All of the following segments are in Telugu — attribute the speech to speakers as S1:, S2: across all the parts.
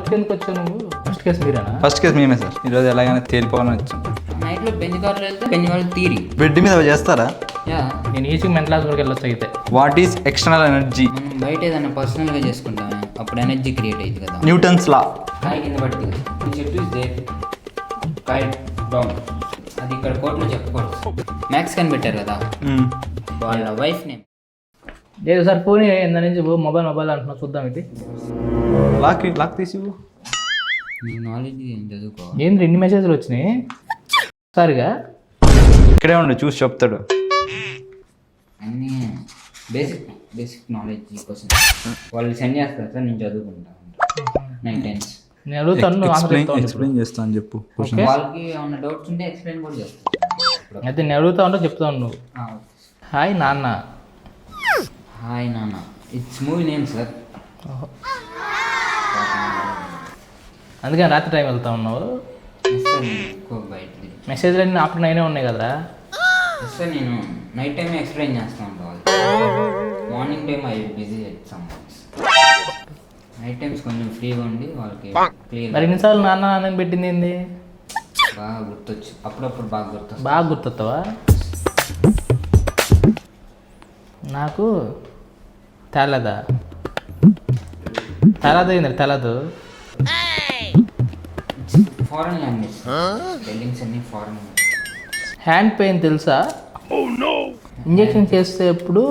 S1: ఫస్ట్ ఎందుకు వచ్చావు నువ్వు? ఫస్ట్ కేసు మీరేనా?
S2: ఫస్ట్ కేసు మేమే సార్. ఈరోజు ఎలాగైనా తేలిపోవాలని వచ్చాం.
S3: నైట్లో బెంచ్ కార్లో వెళ్తే బెంచ్ కార్లు తీరి
S2: బెడ్ మీద చేస్తారా?
S3: యా
S1: నేను ఈజీగా మెంటల్ హాస్పిటల్కి వెళ్ళొచ్చు అయితే.
S2: What is external energy?
S3: మనం బయట ఏదైనా పర్సనల్గా చేసుకుంటాం అప్పుడు ఎనర్జీ క్రియేట్ అయ్యింది కదా.
S2: Newton's law.
S3: కాయ కింద పడుతుంది కదా, ఈ చెట్టు ఇస్ దేర్, కాయ డౌన్. అది ఇక్కడ కోర్టులో చెప్పకూడదు. మ్యాక్స్ కనిపెట్టారు కదా వాళ్ళ వైఫ్ నేమ్.
S1: లేదు సార్ ఫోన్ ఎంత నుంచి మొబైల్ అంటున్నా, చూద్దాం ఇది.
S2: లాక్ తీసి
S3: నీ నాలెడ్జ్ ఏం చదువుకో.
S1: ఏంది ఎన్ని మెసేజ్లు వచ్చినాయి సారిగా?
S2: ఇక్కడే ఉండి చూసి చెప్తాడు.
S3: అన్నీ బేసిక్ నాలెడ్జ్ కోసం వాళ్ళు సెండ్ చేస్తారు సార్, నేను చదువుకుంటా 9 times.
S1: నేను అడుగుతాను,
S2: ఎక్స్ప్లెయిన్ చేస్తాను చెప్పు.
S3: వాళ్ళకి ఏమైనా డౌట్స్ ఉంటే ఎక్స్ప్లెయిన్ కూడా చేస్తాను.
S1: అయితే నేను అడుగుతా ఉంటా చెప్తాను నువ్వు. హాయ్ నాన్న.
S3: హాయ్ నాన్న, ఇట్స్ మూవీ నేమ్ సార్.
S1: అందుకని రాత్రి టైం వెళ్తా ఉన్నావు.
S3: సార్ నేను ఎక్కువ బయట
S1: మెసేజ్లు అన్నీ ఆఫ్టర్ 9 ఉన్నాయి కదరా.
S3: సార్ నేను నైట్ టైం ఎక్స్ప్లెయిన్ చేస్తూ ఉంటాను వాళ్ళు. Morning time I busy some night times కొంచెం ఫ్రీగా ఉండి వాళ్ళకి క్లియర్.
S1: మరి ఎన్నిసార్లు నాన్న నాన్న పెట్టింది ఏంది?
S3: బాగా గుర్తొచ్చు, అప్పుడప్పుడు బాగా గుర్తొచ్చు.
S1: బాగా గుర్తొస్తావా? నాకు తెలదా ఏంది తెలదు.
S3: ఫారెన్ లాంగ్వేజ్, స్పెల్లింగ్స్ అన్నీ ఫారెన్.
S1: హ్యాండ్ పెయిన్ తెలుసా? ఇంజెక్షన్ చేసేటప్పుడు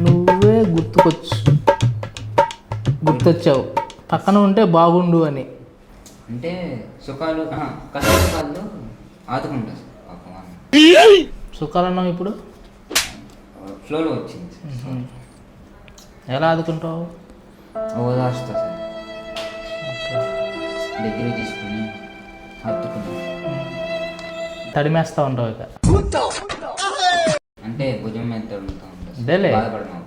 S1: నువ్వే గుర్తొచ్చావు, పక్కన ఉంటే బాగుండు అని.
S3: అంటే సుఖాలు కష్టాలు ఆదుకుంటా సార్ పాపం వాళ్ళు.
S1: సుఖాలన్నావు ఇప్పుడు
S3: ఫ్లోలో వచ్చింది సార్.
S1: ఎలా ఆదుకుంటావు?
S3: ఓదార్స్తా సార్, దగ్గర తీసుకుని హత్తుకుని
S1: తడిమేస్తా ఉంటావు ఇక.
S3: అంటే భుజం మీద తడుగుతూ ఉంటా
S1: అదేలే.
S3: బాధపడమా.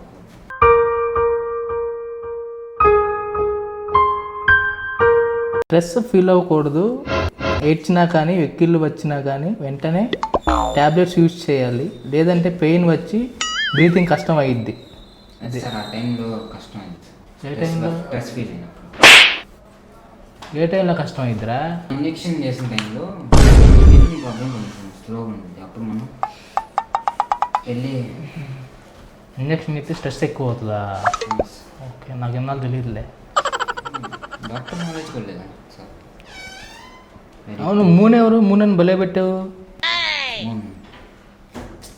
S1: స్ట్రెస్ ఫీల్ అవ్వకూడదు. ఏడ్చినా కానీ వెక్కిళ్ళు వచ్చినా కానీ వెంటనే ట్యాబ్లెట్స్ యూజ్ చేయాలి, లేదంటే పెయిన్ వచ్చి బ్రీతింగ్ కష్టం అయ్యిద్ది.
S3: సార్ ఆ టైంలో కష్టం అయింది.
S1: ఏ టైంలో?
S3: స్ట్రెస్ ఫీల్ అయినప్పుడు.
S1: ఏ టైంలో కష్టం అయ్యిద్దిరా?
S3: ఇంజెక్షన్ చేసిన టైంలో ప్రాబ్లం కొంచెం స్లోగా ఉంటుంది. అప్పుడు మనం వెళ్ళి
S1: ఇంజక్షన్ ఇస్తే స్ట్రెస్ ఎక్కువ అవుతుందా? ఓకే, నాకు ఎన్నాళ్ళు తెలియదులే.
S3: డాక్టర్ నాలెడ్జ్ కొట్టలేదా సార్?
S1: అవును, మూనెవరు? మూనని భలే పెట్టావు.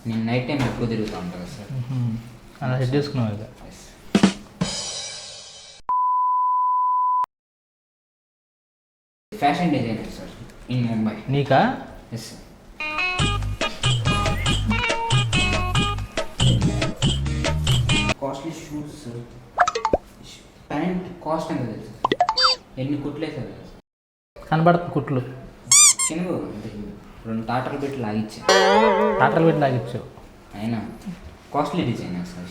S3: నేను నైట్ టైం ఎక్కువ తిరుగుతూ ఉంటాను కదా సార్.
S1: అలా సెట్ చేసుకున్నావు ఇక.
S3: Fashion designer sir in Mumbai.
S1: నీకా?
S3: Yes sir. Costly shoes sir. Pant cost ఎంత తెలుసు సార్? ఎన్ని కుట్లేసారు కదా సార్?
S1: కనబడుతుంది కుట్లు.
S3: చిన్న 2 టాటర్లు పెట్టి లాగిచ్చా.
S1: టాటర్లు పెట్టి లాగిచ్చావు.
S3: అయినా కాస్ట్లీ డిజైనర్ సార్.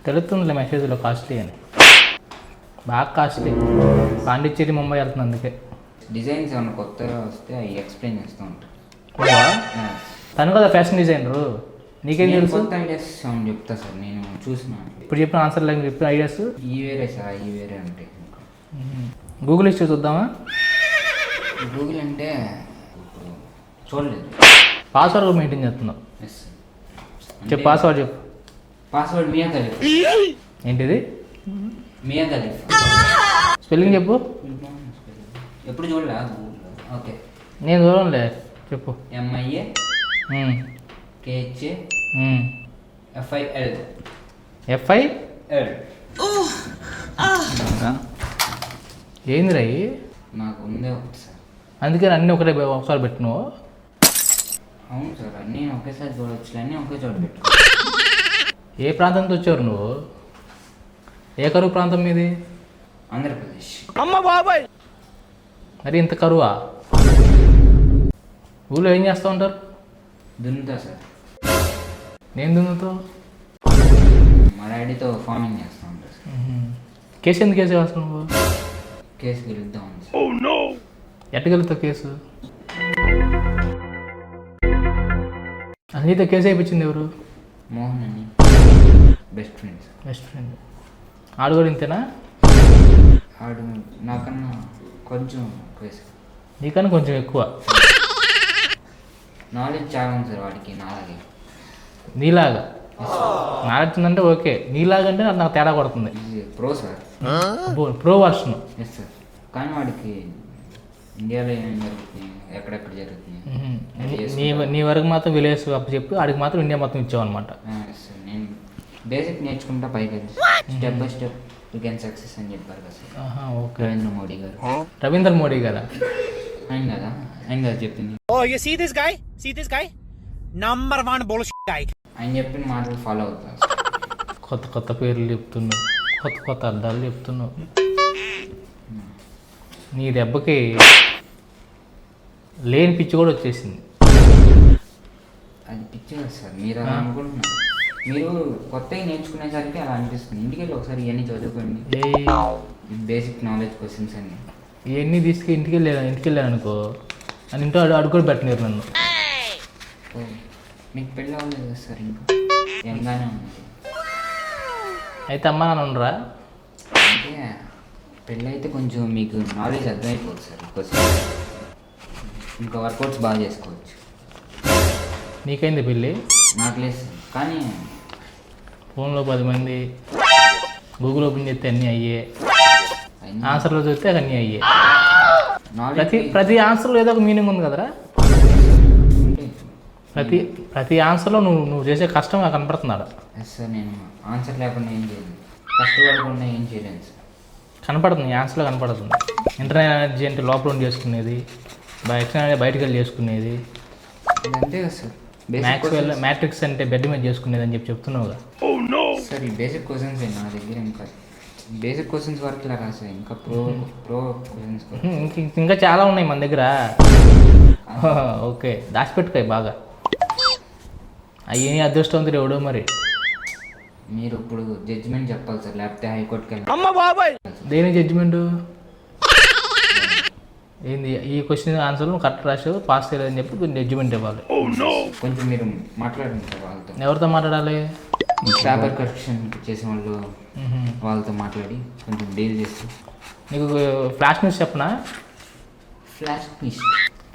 S1: తెలుస్తుందిలే మెసేజ్లో కాస్ట్లీ అని. బాగా కాస్ట్లీ. పాండిచ్చేరి ముంబై వెళ్తుంది అందుకే.
S3: డిజైన్స్ ఏమన్నా కొత్తగా వస్తే అవి ఎక్స్ప్లెయిన్ చేస్తూ ఉంటారు.
S1: తను కదా ఫ్యాషన్ డిజైనరు, నీకేం తెలుసు?
S3: కొత్త ఐడియాస్ ఏమన్నా చెప్తా సార్, నేను చూసిన.
S1: ఇప్పుడు చెప్పిన ఆన్సర్ లైన్ చెప్పిన ఐడియాస్
S3: ఈ వేరే సార్, ఈ వేరే అంటే.
S1: గూగుల్ హిస్టరీ చూద్దామా?
S3: గూగుల్ అంటే ఇప్పుడు చూడలేదు.
S1: పాస్వర్డ్ మెయింటైన్ చేస్తున్నావు.
S3: ఎస్
S1: చెప్పు పాస్వర్డ్ చెప్పు.
S3: పాస్వర్డ్ మియా ఖలీఫ్.
S1: ఏంటిది?
S3: మియా ఖలీఫ్.
S1: స్పెల్లింగ్ చెప్పు.
S3: ఎప్పుడు చూడలే. ఓకే,
S1: నేను చూడంలే, చెప్పు.
S3: MIA KHA FIL.
S1: FIL ఏంది రాయి?
S3: నాకు ఉందే ఒకటి సార్.
S1: అందుకని అన్నీ ఒకసారి పెట్టినావు.
S3: అవును సార్, అన్నీ ఒకేసారి చూడవచ్చు, అన్నీ ఒకే చోట పెట్టు.
S1: ఏ ప్రాంతంతో వచ్చారు నువ్వు? ఏ కరువు ప్రాంతం మీది?
S3: ఆంధ్రప్రదేశ్.
S1: అమ్మ బాబాయ్, మరి ఇంత కరువా? ఊళ్ళో ఏం చేస్తూ ఉంటారు?
S3: దున్నుతా సార్.
S1: నేను దున్నుతావు?
S3: మా డాడీతో ఫార్మింగ్ చేస్తూ ఉంటారు సార్.
S1: కేసు ఎందుకు కేసు వేస్తావు నువ్వు?
S3: కేసు గెలుద్దాం సార్.
S1: ఎట్ట గెలుస్తావు కేసు? అసలు కేసు వేయించింది ఎవరు?
S3: మోహన్ అని బెస్ట్ ఫ్రెండ్.
S1: Best friend. ఆడు కూడా ఇంతేనా?
S3: ఆడు నాకన్నా కొంచెం ఎక్కువ సార్.
S1: నీకన్నా కొంచెం ఎక్కువ.
S3: నాలెడ్జ్ చాలా ఉంది సార్ వాడికి నాలాగే.
S1: నీలాగా నాలెడ్జ్ ఉందంటే ఓకే, నీలాగా అంటే నాకు తేడా కొడుతుంది.
S3: Pro sir,
S1: pro version.
S3: Yes sir. కానీ వాడికి ఇండియాలో ఏమేమి జరుగుతుంది, ఎక్కడెక్కడ జరుగుతుంది
S1: నీ వరకు మాత్రం విలేజ్ అప్పు చెప్పి వాడికి మాత్రం ఇండియా మొత్తం ఇచ్చావు అనమాట.
S3: సార్ నేను బేసిక్ నేర్చుకుంటా పైకి step by step you can success అని చెప్పారు కదా సార్.
S1: ఓకే.
S3: నరేంద్ర మోడీ గారు.
S1: రవీంద్ర మోడీ గారా?
S3: ఆయన కదా చెప్పింది.
S4: you see this guy number 1 bullshit guy.
S3: ఆయన చెప్పిన మాటలు ఫాలో అవుతారు.
S1: కొత్త కొత్త పేర్లు చెప్తున్నావు, కొత్త కొత్త అర్థాలు చెప్తున్నావు. నీ దెబ్బకి లేని పిచ్చి కూడా వచ్చేసింది.
S3: అది పిచ్చి కదా సార్, మీరు అలా అనుకుంటున్నారు. మీరు కొత్తగా నేర్చుకునేసరికి అలా అనిపిస్తుంది. ఇంటికి వెళ్ళి ఒకసారి ఇవన్నీ చదువుకోండి, బేసిక్ నాలెడ్జ్ క్వశ్చన్స్ అన్ని.
S1: ఇవన్నీ తీసుకు ఇంటికి వెళ్ళాను అనుకో, అని ఇంట్లో అడుగులు పెట్టినారు నన్ను.
S3: మీకు పెళ్ళి అవ్వలేదు కదా సార్, ఇంకా ఎంగానే ఉంది.
S1: అయితే అమ్మా నాన్న ఉండరా?
S3: అంటే పెళ్ళి అయితే కొంచెం మీకు నాలెడ్జ్ అర్థమైపోతుంది సార్. క్వశ్చన్ ఇంకా వర్కౌట్స్ బాగా చేసుకోవచ్చు.
S1: నీకైంది పెళ్ళి? నాకు
S3: లేదు సార్, కానీ
S1: ఫోన్లో 10 మంది గూగుల్ ఓపెన్ చేస్తే అన్నీ అయ్యే, ఆన్సర్లో చూస్తే అన్నీ అయ్యే. ప్రతి ఆన్సర్లో ఏదో ఒక మీనింగ్ ఉంది కదరా. ప్రతి ఆన్సర్లో నువ్వు చేసే కష్టం నాకు కనపడుతున్నాడు.
S3: సార్ నేను ఆన్సర్ లేకుండా ఏం చేయలేదు, కష్టపడకుండా ఏం చేయలేదు సార్.
S1: కనపడుతుంది, ఆన్సర్లో కనపడుతుంది. ఇంటర్నల్ ఎనర్జీ అంటే లోపల ఉండి చేసుకునేది, ఎక్స్టర్నల్ బయటకు వెళ్ళి చేసుకునేది.
S3: అంతే కదా సార్.
S1: మ్యాట్రిక్స్ అంటే బెడ్ మీద చేసుకునేది అని చెప్తున్నావు కదా
S3: సార్. ఈ బేసిక్ క్వశ్చన్స్ నా దగ్గర ఇంకా బేసిక్ క్వశ్చన్స్ వరకు ఇలా రాసాయి, ఇంకా ప్రో క్వశ్చన్స్
S1: ఇంకా చాలా ఉన్నాయి మన దగ్గర. ఓకే, దాచిపెట్టుకోయి బాగా. అయ్యి అదృష్టవంతుడు ఎవడో మరి.
S3: మీరు ఇప్పుడు జడ్జిమెంట్ చెప్పాలి సార్, లేకపోతే హైకోర్టుకి వెళ్ళాలి.
S1: దేని జడ్జిమెంటు ఏంది? ఈ క్వశ్చన్ ఆన్సర్ కరెక్ట్ రాసావు, పాస్ చేయలేదని చెప్పి జడ్జిమెంట్ ఇవ్వాలి.
S3: కొంచెం మీరు మాట్లాడండి సార్ వాళ్ళతో.
S1: ఎవరితో మాట్లాడాలి?
S3: పేపర్ కరెక్షన్ చేసే వాళ్ళు, వాళ్ళతో మాట్లాడి కొంచెం డీల్ చేస్తూ.
S1: నీకు ఫ్లాష్ న్యూస్ చెప్పనా?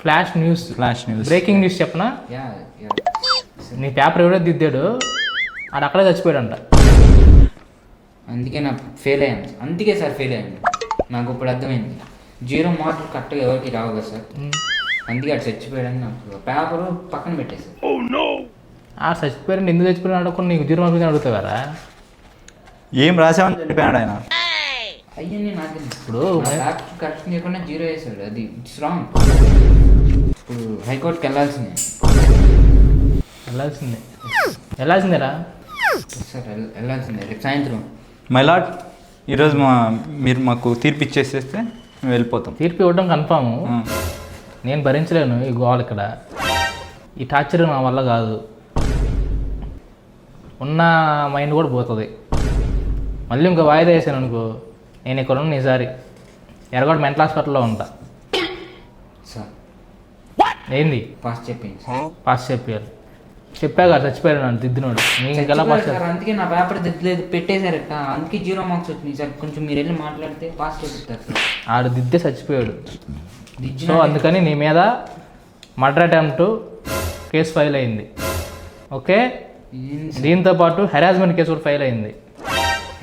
S3: ఫ్లాష్ న్యూస్
S1: బ్రేకింగ్ న్యూస్ చెప్పనా? నీ పేపర్ ఎవడో దిద్దాడు, ఆడు అక్కడే చచ్చిపోయాడంట.
S3: అందుకే నాకు ఫెయిల్ అయ్యాను. అందుకే సార్ ఫెయిల్ అయ్యాను. నాకు ఇప్పుడు అర్థమైంది, 0 మార్కులు కరెక్ట్గా ఎవరికి రావు కదా సార్. అందుకే అటు చచ్చిపోయాడని నాకు పేపరు పక్కన పెట్టేసారు.
S1: ఆ చచ్చిపోయాడు, ఎందుకు చచ్చిపోయాడు అడుగుకుని నీకు 0 మార్కులు అడుగుతావారా?
S2: ఏం రాసామని చనిపోయాడు ఆయన.
S3: అయ్యని నాకు ఇప్పుడు కరెక్ట్ చేయకుండా 0 వేసాడు, అది ఇట్స్ రాంగ్. ఇప్పుడు హైకోర్టుకి
S1: వెళ్ళాల్సిందేరా
S3: సార్. వెళ్ళాల్సిందే రేపు సాయంత్రం.
S2: మై లార్డ్, ఈరోజు మీరు మాకు తీర్పు ఇచ్చేసేస్తే మేము వెళ్ళిపోతాం.
S1: తీర్పు ఇవ్వడం కన్ఫాము. నేను భరించలేను ఈ గోల్, ఇక్కడ ఈ టార్చర్ నా వల్ల కాదు. ఉన్న మైండ్ కూడా పోతుంది. మళ్ళీ ఇంకా వాయిదా వేసాను అనుకో, నేను ఇక్కడ ఉన్న ఈసారి ఎరగొడ మెంటల్ హాస్పిటల్లో ఉంటా
S3: సార్.
S1: ఏంది? పాస్ చెప్పారు. చెప్పాక చచ్చిపోయాడు నన్ను దిద్దినోడు. నీకెలా పాస్
S3: సార్? అందుకే నా పేపర్ దిద్దలేదు, పెట్టేశారు. అందుకే 0 మార్క్స్ వచ్చినాయి సార్. కొంచెం మీరు వెళ్ళి మాట్లాడితే పాస్ చేస్తారు సార్.
S1: ఆడు దిద్దే చచ్చిపోయాడు. సో అందుకని నీ మీద మర్డర్ అటెంప్ట్ కేసు ఫైల్ అయింది. ఓకే, దీంతో పాటు హెరాస్మెంట్ కేసు కూడా ఫైల్ అయింది.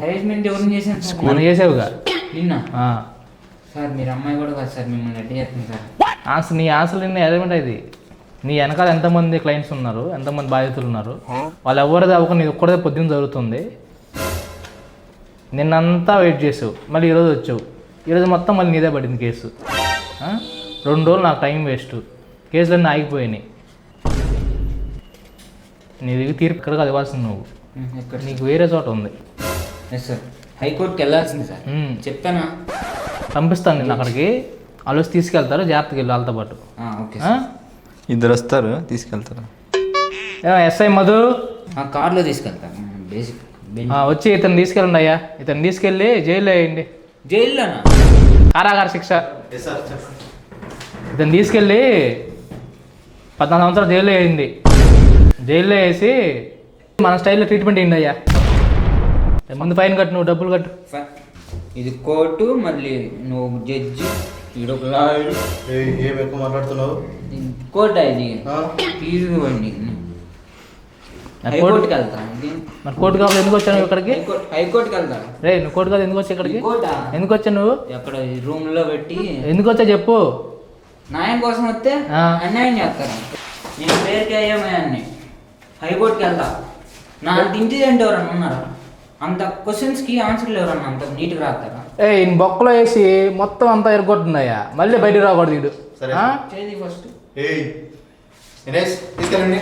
S3: హెరాస్మెంట్ ఎవరిని చేశాను సార్?
S1: మనం చేసావుగా
S3: నిన్న. సార్ మీరు అమ్మాయి కూడా కాదు సార్, మిమ్మల్ని అడ్డు చేస్తుంది సార్.
S1: నీ ఆన్సర్ నిన్న హెరాస్మెంట్ అయింది. నీ వెనకాల ఎంతమంది క్లయింట్స్ ఉన్నారు, ఎంతమంది బాధితులు ఉన్నారు, వాళ్ళు ఎవరిది అవ్వకుండా నీ ఒక్కడే పొద్దున్న జరుగుతుంది. నిన్నంతా వెయిట్ చేసావు, మళ్ళీ ఈరోజు వచ్చావు. ఈరోజు మొత్తం మళ్ళీ నీదే పడింది కేసు. 2 రోజులు నాకు టైం వేస్ట్, కేసులన్నీ ఆగిపోయినాయి. నీ దగ్గర తీర్పు ఇక్కడ కాదు ఇవ్వాల్సింది నువ్వు, నీకు వేరే చోట ఉంది.
S3: సార్ హైకోర్టుకి వెళ్ళాల్సింది సార్. చెప్తానా?
S1: పంపిస్తాను నేను అక్కడికి. వాళ్ళు వచ్చి తీసుకెళ్తారు, జాగ్రత్తగా వెళ్ళి వాళ్ళతో పాటు.
S3: ఓకే,
S2: ఇద్దరు వస్తారు, తీసుకెళ్తారు.
S1: ఎస్ఐ మధు
S3: కార్లో తీసుకెళ్తాను. బేసిక్
S1: వచ్చి ఇతను తీసుకెళ్ళండి అయ్యా. ఇతను తీసుకెళ్ళి జైల్లో వేయండి.
S3: జైల్లోనా?
S1: కారాగార శిక్ష. ఇతను తీసుకెళ్ళి 14 సంవత్సరాలు జైల్లో వేయండి. జైల్లో వేసి మన స్టైల్లో ట్రీట్మెంట్ అయ్యింది అయ్యా. ముందు ఫైన్ కట్టు, నువ్వు డబ్బులు కట్టు.
S3: ఇది కోర్టు, మళ్ళీ నువ్వు జడ్జి, ఈడొక లాయర్.
S5: ఏం ఎక్కువ మాట్లాడుతున్నావు?
S3: కోర్టు ఇది తీసుకోండి. హైకోర్టుకి వెళ్తా.
S1: మరి కోర్టు కావాలి ఎందుకు వచ్చాను ఇక్కడికి?
S3: హైకోర్టుకి వెళ్తా.
S1: రే నువ్వు కోర్టు కాదు ఎందుకు వచ్చా ఇక్కడికి?
S3: కోర్టా?
S1: ఎందుకు వచ్చా నువ్వు?
S3: ఎక్కడ రూమ్ లో పెట్టి
S1: ఎందుకు వచ్చా చెప్పు.
S3: న్యాయం కోసం వస్తే అన్యాయం చేస్తాను. నేను పేరుకి అయ్యామయ్యాన్ని. హైకోర్టుకి వెళ్తా. నా అంత ఇంటెలిజెంట్ ఎవరన్నా ఉన్నారా? అంత క్వశ్చన్స్కి ఆన్సర్లు ఎవరన్నా అంత నీట్గా రాస్తారా?
S1: ఈయన బొక్కలో వేసి మొత్తం అంతా ఎరగొట్టుందయ్యా. మళ్ళీ బయటికి రాకూడదు వీడు.
S5: సరే.
S3: చేది ఫస్ట్.
S5: తీసుకెళ్ళండి.